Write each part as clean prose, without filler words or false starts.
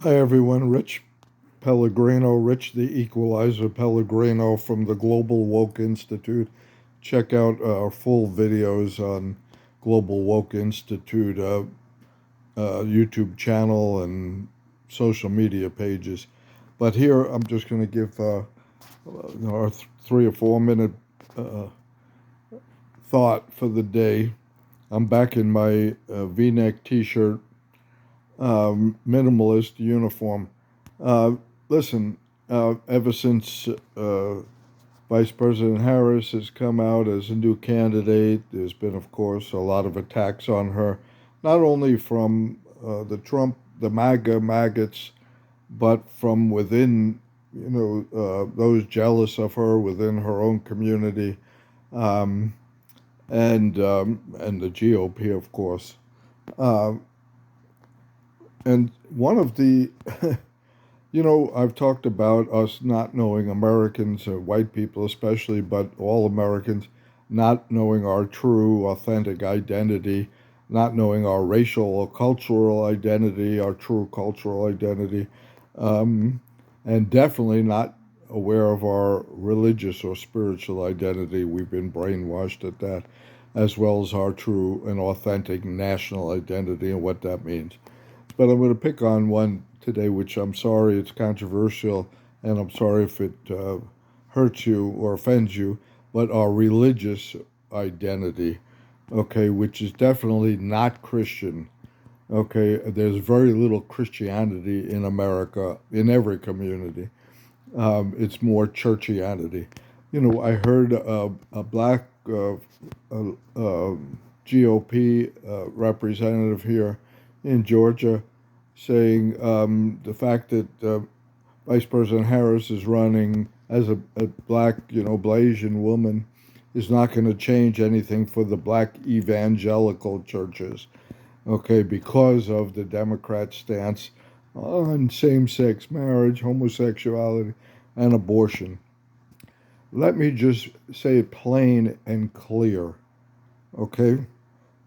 Hi everyone, Rich Pellegrino, Rich the Equalizer Pellegrino from the Global Woke Institute. Check out our full videos on Global Woke Institute YouTube channel and social media pages. But here I'm just going to give our 3 or 4 minute uh, thought for the day. I'm back in my V-neck T-shirt minimalist uniform. Uh, Listen, ever since Vice President Harris has come out as a new candidate, there's been, of course, a lot of attacks on her, not only from the MAGAs, but from within, those jealous of her within her own community, um, and the GOP, of course. Uh, and one of the I've talked about us not knowing Americans, white people especially, but all Americans, not knowing our true, authentic identity, not knowing our racial or cultural identity, our true cultural identity, um, and definitely not aware of our religious or spiritual identity. We've been brainwashed at that, as well as our true and authentic national identity and what that means. But I'm going to pick on one today, which I'm sorry it's controversial, and I'm sorry if it hurts you or offends you, but our religious identity, okay, which is definitely not Christian. Okay, there's very little Christianity in America, in every community. It's more churchianity. I heard a black GOP representative here in Georgia saying the fact that Vice President Harris is running as a black, Blasian woman is not going to change anything for the black evangelical churches, okay, because of the Democrat stance on same sex marriage, homosexuality, and abortion. Let me just say it plain and clear, okay?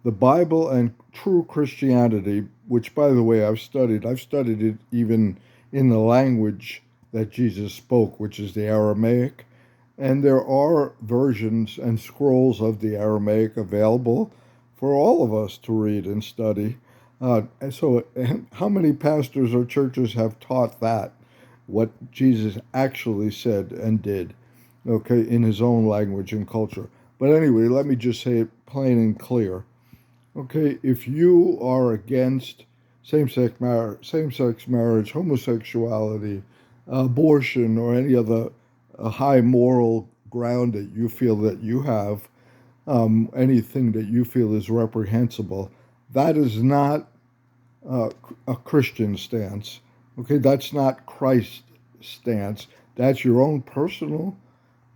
The Bible and true Christianity, which, by the way, I've studied it even in the language that Jesus spoke, which is the Aramaic. And there are versions and scrolls of the Aramaic available for all of us to read and study. How many pastors or churches have taught that, what Jesus actually said and did, okay, in his own language and culture? But anyway, let me just say it plain and clear. Okay, if you are against same-sex marriage, homosexuality, abortion, or any other high moral ground that you feel that you have, anything that you feel is reprehensible, that is not a Christian stance. Okay, that's not Christ's stance. That's your own personal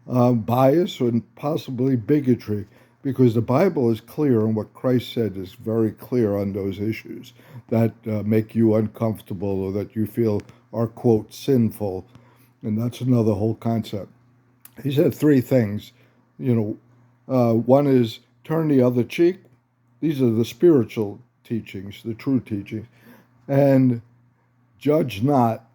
bias and possibly bigotry, because the Bible is clear and what Christ said is very clear on those issues that make you uncomfortable or that you feel are, quote, sinful. And that's another whole concept. He said three things. One is turn the other cheek. These are the spiritual teachings, the true teachings. And judge not,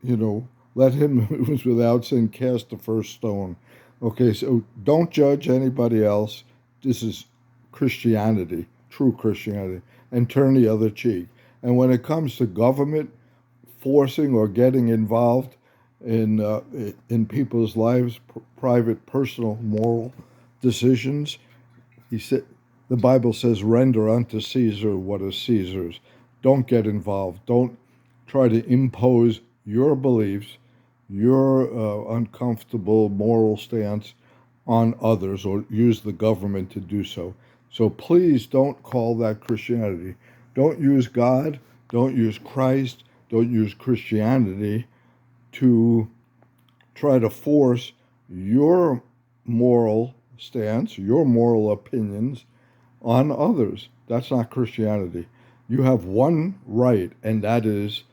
let him who is without sin cast the first stone. Okay, so don't judge anybody else. This is Christianity, true Christianity, and turn the other cheek. And when it comes to government forcing or getting involved in people's lives, private, personal, moral decisions, he said, the Bible says, "Render unto Caesar what is Caesar's." Don't get involved. Don't try to impose your beliefs, your uncomfortable moral stance on others or use the government to do so. So please don't call that Christianity. Don't use God, don't use Christ, don't use Christianity to try to force your moral stance, your moral opinions on others. That's not Christianity. You have one right, and that is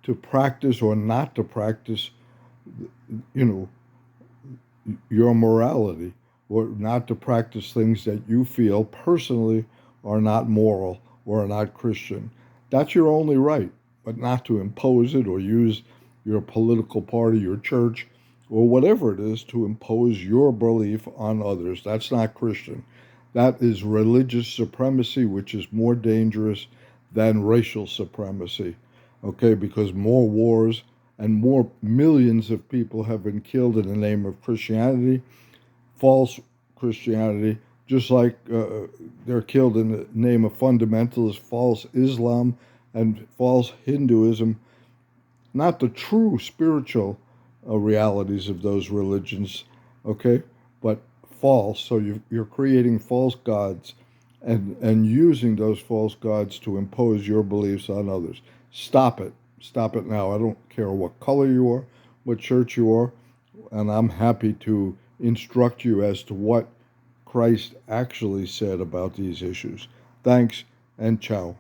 to practice or not to practice, you know, your morality, or not to practice things that you feel personally are not moral or are not Christian. That's your only right. but not to impose it or use your political party, your church, or whatever it is to impose your belief on others. That's not Christian. That is religious supremacy, which is more dangerous than racial supremacy. Okay, because more wars and more millions of people have been killed in the name of Christianity, false Christianity, just like they're killed in the name of fundamentalist false Islam and false Hinduism, not the true spiritual realities of those religions, okay, but false. So you're creating false gods and using those false gods to impose your beliefs on others. Stop it. Stop it now. I don't care what color you are, what church you are, and I'm happy to instruct you as to what Christ actually said about these issues. Thanks and ciao.